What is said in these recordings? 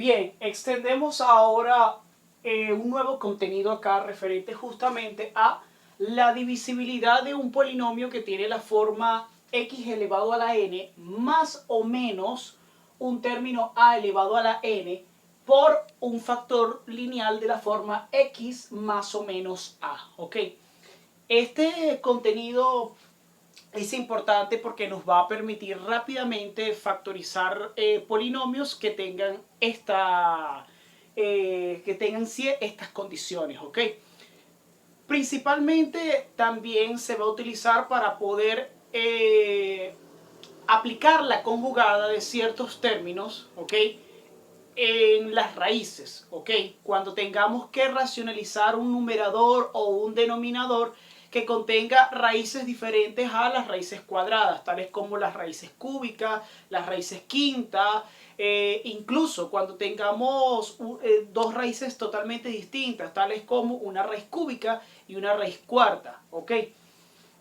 Bien, extendemos ahora un nuevo contenido acá referente justamente a la divisibilidad de un polinomio que tiene la forma x elevado a la n más o menos un término a elevado a la n por un factor lineal de la forma x más o menos a. ¿Ok? Este contenido es importante porque nos va a permitir rápidamente factorizar polinomios que tengan estas condiciones, ¿ok? Principalmente también se va a utilizar para poder aplicar la conjugada de ciertos términos, ¿ok? En las raíces, ¿ok? Cuando tengamos que racionalizar un numerador o un denominador que contenga raíces diferentes a las raíces cuadradas, tales como las raíces cúbicas, las raíces quintas, incluso cuando tengamos dos raíces totalmente distintas, tales como una raíz cúbica y una raíz cuarta, ¿ok?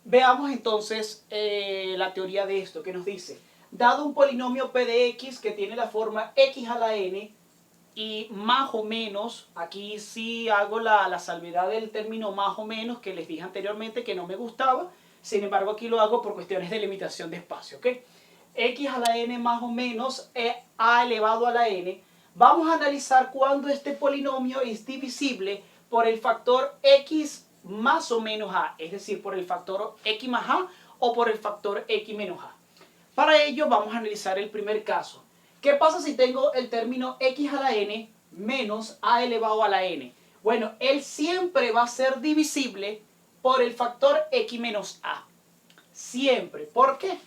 Veamos entonces la teoría de esto, que nos dice, dado un polinomio p de x que tiene la forma x a la n, y más o menos, aquí sí hago la salvedad del término más o menos, que les dije anteriormente que no me gustaba, sin embargo aquí lo hago por cuestiones de limitación de espacio, ¿ok? X a la n más o menos a elevado a la n, vamos a analizar cuándo este polinomio es divisible por el factor x más o menos a, es decir, por el factor x más a o por el factor x menos a. Para ello vamos a analizar el primer caso. ¿Qué pasa si tengo el término x a la n menos a elevado a la n? Bueno, él siempre va a ser divisible por el factor x menos a. Siempre. ¿Por qué?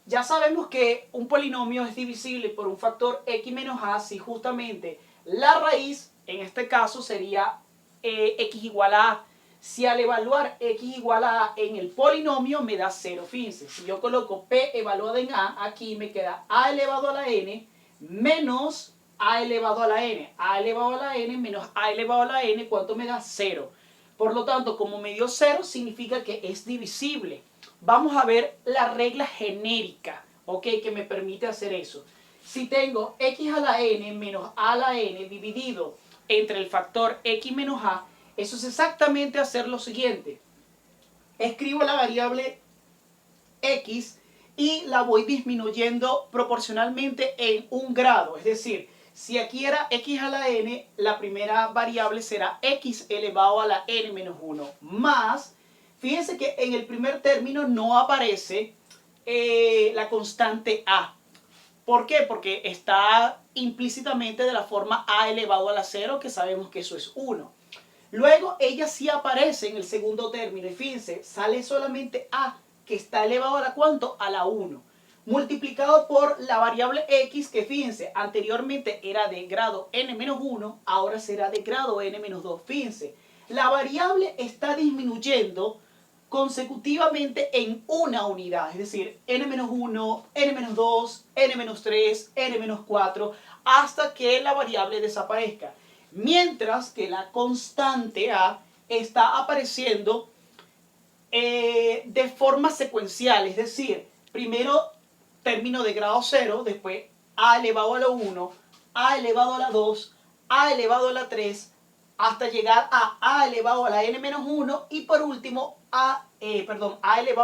Ya sabemos que un polinomio es divisible por un factor x menos a si justamente la raíz, en este caso, sería x igual a a. Si al evaluar x igual a a en el polinomio me da 0. Fíjense, si yo coloco p evaluada en a, aquí me queda a elevado a la n menos a elevado a la n. A elevado a la n menos a elevado a la n, ¿cuánto me da? 0. Por lo tanto, como me dio 0, significa que es divisible. Vamos a ver la regla genérica, ¿ok? Que me permite hacer eso. Si tengo x a la n menos a la n dividido entre el factor x menos a, eso es exactamente hacer lo siguiente. Escribo la variable x y la voy disminuyendo proporcionalmente en un grado. Es decir, si aquí era x a la n, la primera variable será x elevado a la n menos 1 más, fíjense que en el primer término no aparece la constante a. ¿Por qué? Porque está implícitamente de la forma a elevado a la 0, que sabemos que eso es 1. Luego ella sí aparece en el segundo término y fíjense, sale solamente a, que está elevado a la ¿cuánto? A la 1. Multiplicado por la variable x, que fíjense, anteriormente era de grado n-1, ahora será de grado n-2. Fíjense, la variable está disminuyendo consecutivamente en una unidad, es decir, n-1, n-2, n-3, n-4, hasta que la variable desaparezca. Mientras que la constante a está apareciendo de forma secuencial, es decir, primero término de grado 0, después a elevado a la 1, a elevado a la 2, a elevado a la 3, hasta llegar a elevado a la n-1 y por último a elevado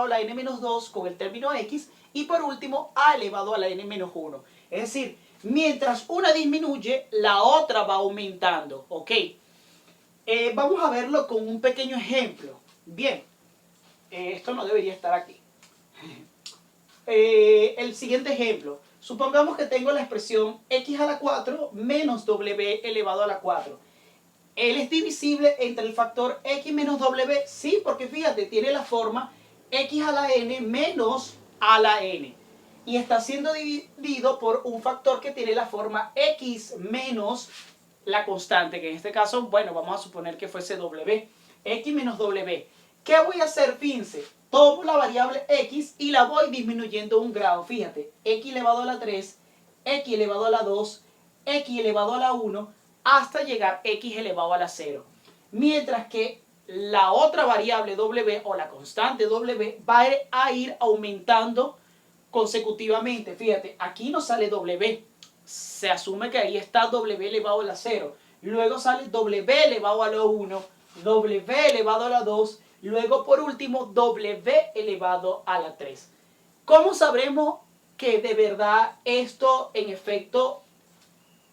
a la n-2 con el término x y por último a elevado a la n-1. Es decir, mientras una disminuye, la otra va aumentando, ¿ok? Vamos a verlo con un pequeño ejemplo. Bien, esto no debería estar aquí. El siguiente ejemplo. Supongamos que tengo la expresión x a la 4 menos w elevado a la 4. ¿Él es divisible entre el factor x menos w? Sí, porque fíjate, tiene la forma x a la n menos a la n. Y está siendo dividido por un factor que tiene la forma x menos la constante, que en este caso, bueno, vamos a suponer que fuese w. X menos w. ¿Qué voy a hacer? Fíjense, tomo la variable x y la voy disminuyendo un grado. Fíjate, x elevado a la 3, x elevado a la 2, x elevado a la 1, hasta llegar x elevado a la 0. Mientras que la otra variable w o la constante w va a ir aumentando consecutivamente. Fíjate, aquí no sale w, se asume que ahí está w elevado a la 0. Luego sale w elevado a la 1, w elevado a la 2, luego por último w elevado a la 3. ¿Cómo sabremos que de verdad esto en efecto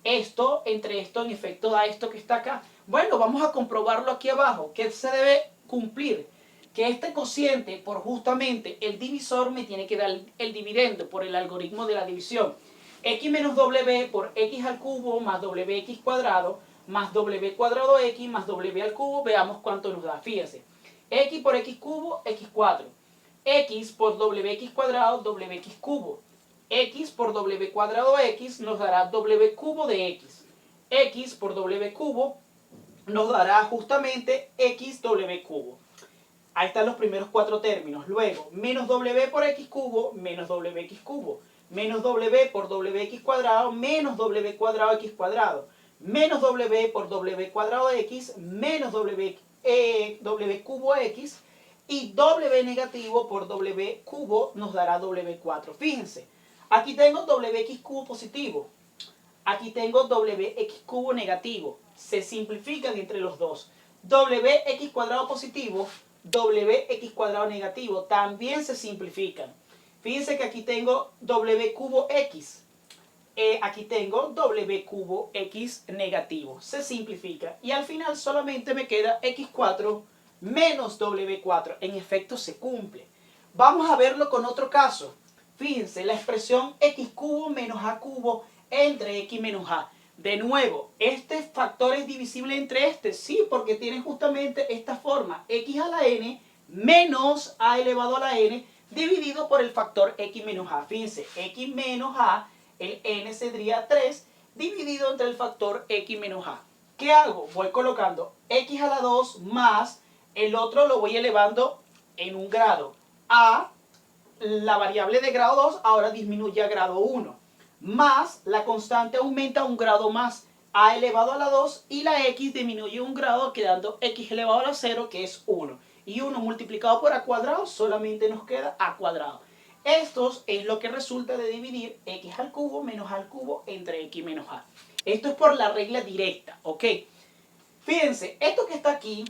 da esto que está acá? Bueno, vamos a comprobarlo aquí abajo. ¿Qué se debe cumplir? Que este cociente, por justamente el divisor, me tiene que dar el dividendo por el algoritmo de la división. X menos w por x al cubo más wx cuadrado más w cuadrado x más w al cubo. Veamos cuánto nos da. Fíjense. X por x cubo, x4. X por wx cuadrado, wx cubo. X por w cuadrado x nos dará w cubo de x. X por w cubo nos dará justamente x w cubo. Ahí están los primeros 4 términos. Luego, menos w por x cubo, menos wx cubo. Menos w por wx cuadrado, menos w cuadrado x cuadrado. Menos w por w cuadrado x, menos w cubo x. Y w negativo por w cubo nos dará w4. Fíjense, aquí tengo wx cubo positivo. Aquí tengo wx cubo negativo. Se simplifican entre los dos. Wx cuadrado positivo, wx cuadrado negativo también se simplifican. Fíjense que aquí tengo w cubo x. Aquí tengo w cubo x negativo. Se simplifica. Y al final solamente me queda x4 menos w4. En efecto se cumple. Vamos a verlo con otro caso. Fíjense, la expresión x cubo menos a cubo entre x menos a. De nuevo, ¿este factor es divisible entre este? Sí, porque tiene justamente esta forma. X a la n menos a elevado a la n dividido por el factor x menos a. Fíjense, x menos a, el n sería 3, dividido entre el factor x menos a. ¿Qué hago? Voy colocando x a la 2 más, el otro lo voy elevando en un grado. A, la variable de grado 2 ahora disminuye a grado 1. Más la constante aumenta un grado más, a elevado a la 2, y la x disminuye un grado quedando x elevado a la 0, que es 1. Y 1 multiplicado por a cuadrado solamente nos queda a cuadrado. Esto es lo que resulta de dividir x al cubo menos al cubo entre x menos a. Esto es por la regla directa, ¿ok? Fíjense, esto que está aquí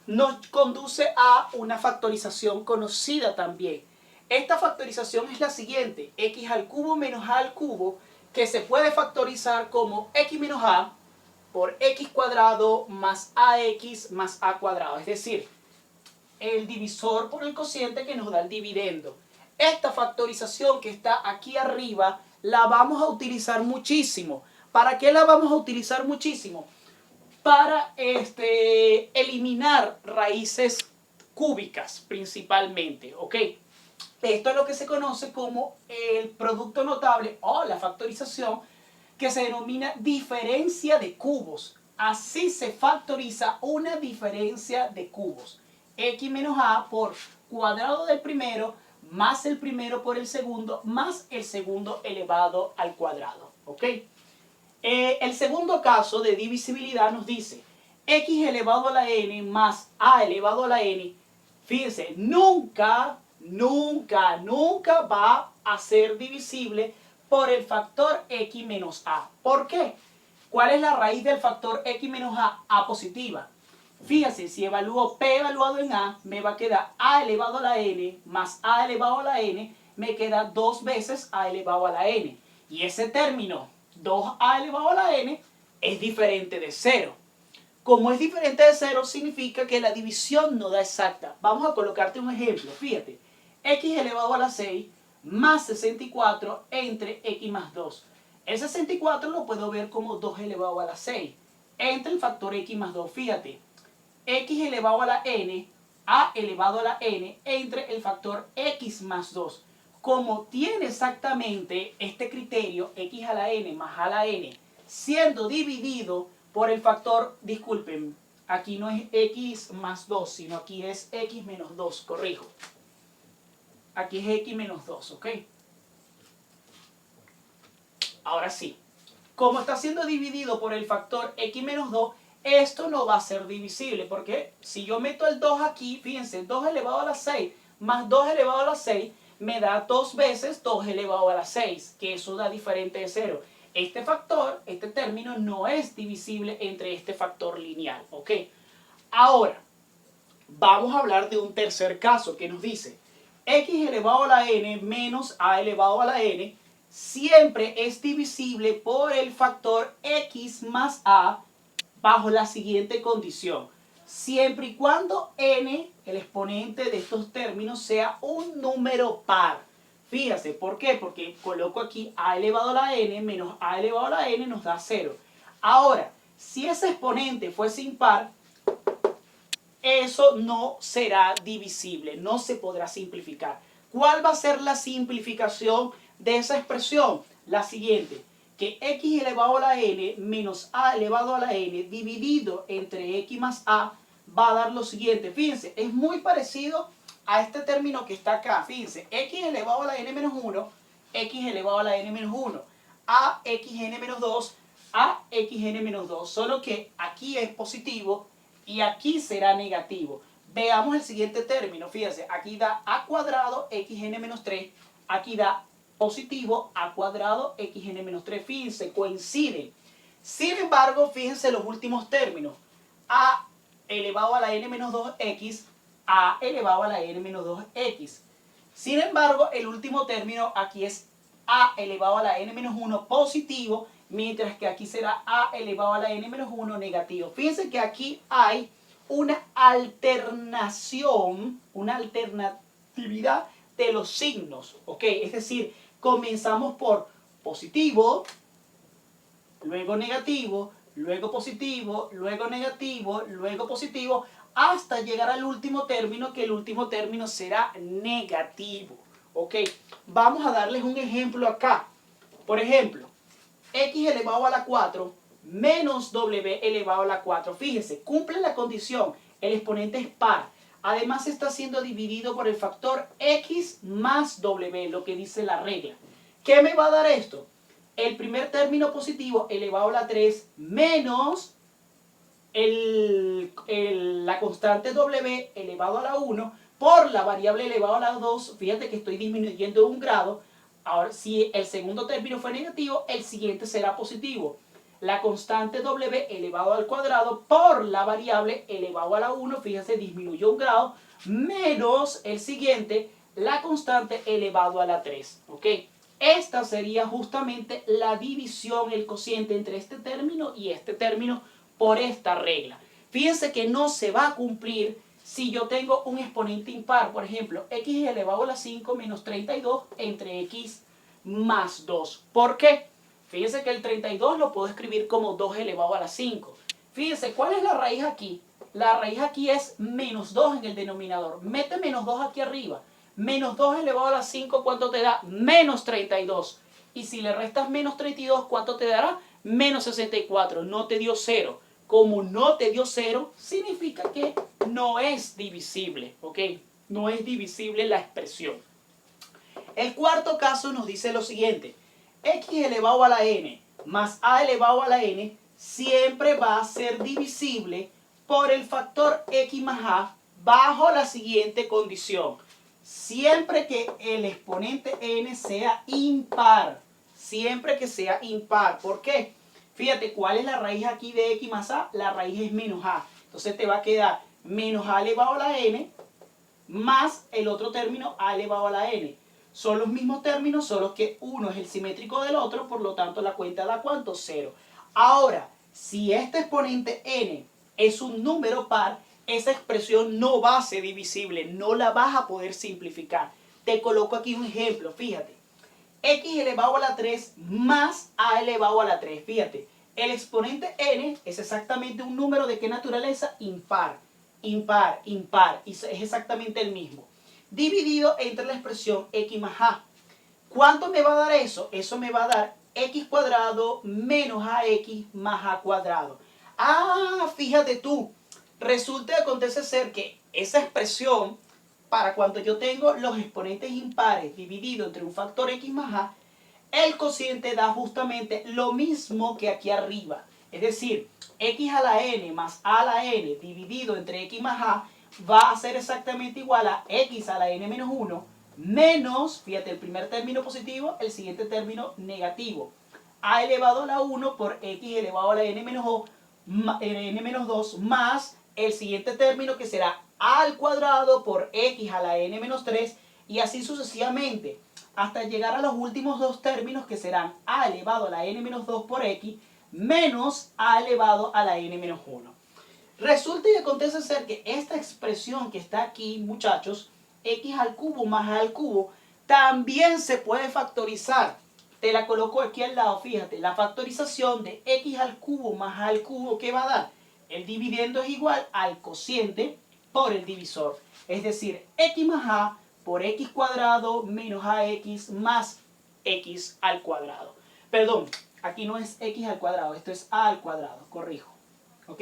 nos conduce a una factorización conocida también. Esta factorización es la siguiente: x al cubo menos a al cubo, que se puede factorizar como x menos a por x cuadrado más ax más a cuadrado. Es decir, el divisor por el cociente que nos da el dividendo. Esta factorización que está aquí arriba la vamos a utilizar muchísimo. ¿Para qué la vamos a utilizar muchísimo? Para eliminar raíces cúbicas principalmente, ¿ok? Esto es lo que se conoce como el producto notable o la factorización, que se denomina diferencia de cubos. Así se factoriza una diferencia de cubos. X menos a por cuadrado del primero más el primero por el segundo más el segundo elevado al cuadrado, ¿ok? El segundo caso de divisibilidad nos dice x elevado a la n más a elevado a la n. Fíjense, nunca va a ser divisible por el factor x menos a. ¿Por qué? ¿Cuál es la raíz del factor x menos a? A positiva. Fíjense, si evalúo p evaluado en a, me va a quedar a elevado a la n más a elevado a la n, me queda 2 veces a elevado a la n. Y ese término, 2a elevado a la n, es diferente de 0. Como es diferente de 0, significa que la división no da exacta. Vamos a colocarte un ejemplo. Fíjate, x elevado a la 6 más 64 entre x más 2. El 64 lo puedo ver como 2 elevado a la 6 entre el factor x más 2. Fíjate, x elevado a la n, a elevado a la n entre el factor x más 2. Como tiene exactamente este criterio, x a la n más a la n, siendo dividido por el factor, disculpen, aquí no es x más 2, sino aquí es x menos 2, corrijo. Aquí es x menos 2, ¿ok? Ahora sí, como está siendo dividido por el factor x menos 2, esto no va a ser divisible, porque si yo meto el 2 aquí, fíjense, 2 elevado a la 6 más 2 elevado a la 6 me da 2 veces 2 elevado a la 6, que eso da diferente de 0. este factor, este término no es divisible entre este factor lineal, ¿ok? Ahora, vamos a hablar de un tercer caso que nos dice x elevado a la n menos a elevado a la n siempre es divisible por el factor x más a bajo la siguiente condición. Siempre y cuando n, el exponente de estos términos, sea un número par. Fíjate, ¿por qué? Porque coloco aquí a elevado a la n menos a elevado a la n nos da 0. Ahora, si ese exponente fuese impar, eso no será divisible, no se podrá simplificar. ¿Cuál va a ser la simplificación de esa expresión? La siguiente, que x elevado a la n menos a elevado a la n dividido entre x más a va a dar lo siguiente. Fíjense, es muy parecido a este término que está acá. Fíjense, x elevado a la n menos 1, x elevado a la n menos 1, a xn menos 2, a xn menos 2. Solo que aquí es positivo y aquí será negativo. Veamos el siguiente término. Fíjense, aquí da a cuadrado xn menos 3, aquí da positivo a cuadrado xn menos 3. Fíjense, coinciden. Sin embargo, fíjense los últimos términos. A elevado a la n menos 2x, a elevado a la n menos 2x. Sin embargo, el último término aquí es a elevado a la n menos 1 positivo, mientras que aquí será a elevado a la n menos 1 negativo. Fíjense que aquí hay una alternación, una alternatividad de los signos, ¿ok? Es decir, comenzamos por positivo, luego negativo, luego positivo, luego negativo, luego positivo, hasta llegar al último término, que el último término será negativo, ¿ok? Vamos a darles un ejemplo acá. Por ejemplo, x elevado a la 4 menos w elevado a la 4. Fíjese, cumple la condición, el exponente es par. Además está siendo dividido por el factor x más w, lo que dice la regla. ¿Qué me va a dar esto? El primer término positivo elevado a la 3 menos la constante w elevado a la 1 por la variable elevado a la 2. Fíjate que estoy disminuyendo un grado. Ahora, si el segundo término fue negativo, el siguiente será positivo. La constante w elevado al cuadrado por la variable elevado a la 1, fíjense, disminuyó un grado, menos el siguiente, la constante elevado a la 3. ¿Ok? Esta sería justamente la división, el cociente entre este término y este término por esta regla. Fíjense que no se va a cumplir si yo tengo un exponente impar. Por ejemplo, x elevado a la 5 menos 32 entre x más 2. ¿Por qué? Fíjense que el 32 lo puedo escribir como 2 elevado a la 5. Fíjense, ¿cuál es la raíz aquí? La raíz aquí es menos 2 en el denominador. Mete menos 2 aquí arriba. Menos 2 elevado a la 5, ¿cuánto te da? Menos 32. Y si le restas menos 32, ¿cuánto te dará? Menos 64. No te dio 0. Como no te dio 0, significa que no es divisible, ¿ok? No es divisible la expresión. El cuarto caso nos dice lo siguiente. X elevado a la n más a elevado a la n siempre va a ser divisible por el factor x más a bajo la siguiente condición. Siempre que el exponente n sea impar. Siempre que sea impar. ¿Por qué? Fíjate, ¿cuál es la raíz aquí de x más a? La raíz es menos a. Entonces te va a quedar menos a elevado a la n más el otro término a elevado a la n. Son los mismos términos, solo que uno es el simétrico del otro, por lo tanto la cuenta da ¿cuánto? 0. Ahora, si este exponente n es un número par, esa expresión no va a ser divisible, no la vas a poder simplificar. Te coloco aquí un ejemplo, fíjate. X elevado a la 3 más a elevado a la 3. Fíjate, el exponente n es exactamente un número de qué naturaleza? Impar, impar, impar. Y es exactamente el mismo. Dividido entre la expresión x más a. ¿Cuánto me va a dar eso? Eso me va a dar x cuadrado menos ax más a cuadrado. Ah, fíjate tú. Resulta que acontece ser que esa expresión, para cuando yo tengo los exponentes impares dividido entre un factor x más a, el cociente da justamente lo mismo que aquí arriba. Es decir, x a la n más a la n dividido entre x más a va a ser exactamente igual a x a la n menos 1 menos, fíjate, el primer término positivo, el siguiente término negativo. a elevado a la 1 por x elevado a la n menos, n menos 2 más el siguiente término que será a al cuadrado por x a la n menos 3 y así sucesivamente hasta llegar a los últimos dos términos que serán a elevado a la n menos 2 por x menos a elevado a la n menos 1. Resulta y acontece ser que esta expresión que está aquí, muchachos, x al cubo más a al cubo, también se puede factorizar. Te la coloco aquí al lado, fíjate, la factorización de x al cubo más a al cubo, ¿qué va a dar? El dividendo es igual al cociente por el divisor. Es decir, x más a por x cuadrado menos ax más x al cuadrado. Perdón, aquí no es x al cuadrado, esto es a al cuadrado, corrijo. ¿Ok?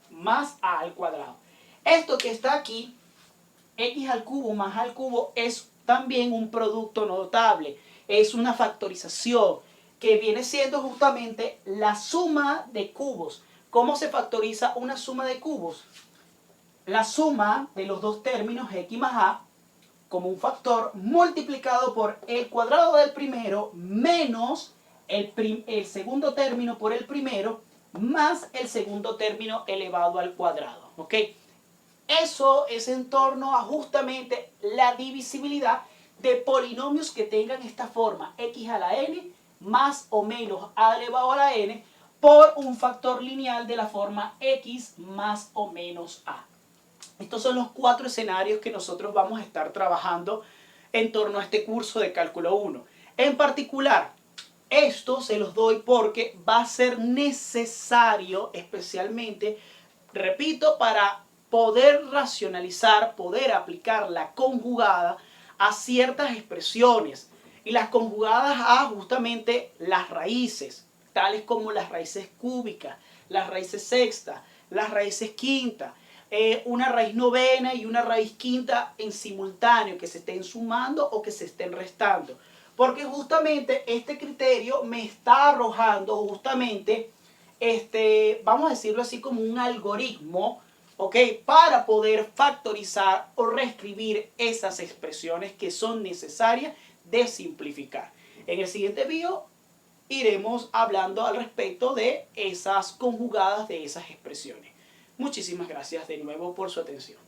Más a al cuadrado. Esto que está aquí, x al cubo más a al cubo, es también un producto notable. Es una factorización que viene siendo justamente la suma de cubos. ¿Cómo se factoriza una suma de cubos? La suma de los dos términos x más a como un factor multiplicado por el cuadrado del primero menos el segundo término por el primero más el segundo término elevado al cuadrado. ¿Ok? Eso es en torno a justamente la divisibilidad de polinomios que tengan esta forma, x a la n más o menos a elevado a la n por un factor lineal de la forma x más o menos a. Estos son los 4 escenarios que nosotros vamos a estar trabajando en torno a este curso de cálculo 1. En particular, esto se los doy porque va a ser necesario, especialmente, repito, para poder racionalizar, poder aplicar la conjugada a ciertas expresiones. Y las conjugadas a justamente las raíces, tales como las raíces cúbicas, las raíces sextas, las raíces quintas, una raíz novena y una raíz quinta en simultáneo, que se estén sumando o que se estén restando. Porque justamente este criterio me está arrojando justamente, vamos a decirlo así, como un algoritmo, ¿ok? Para poder factorizar o reescribir esas expresiones que son necesarias de simplificar. En el siguiente video iremos hablando al respecto de esas conjugadas de esas expresiones. Muchísimas gracias de nuevo por su atención.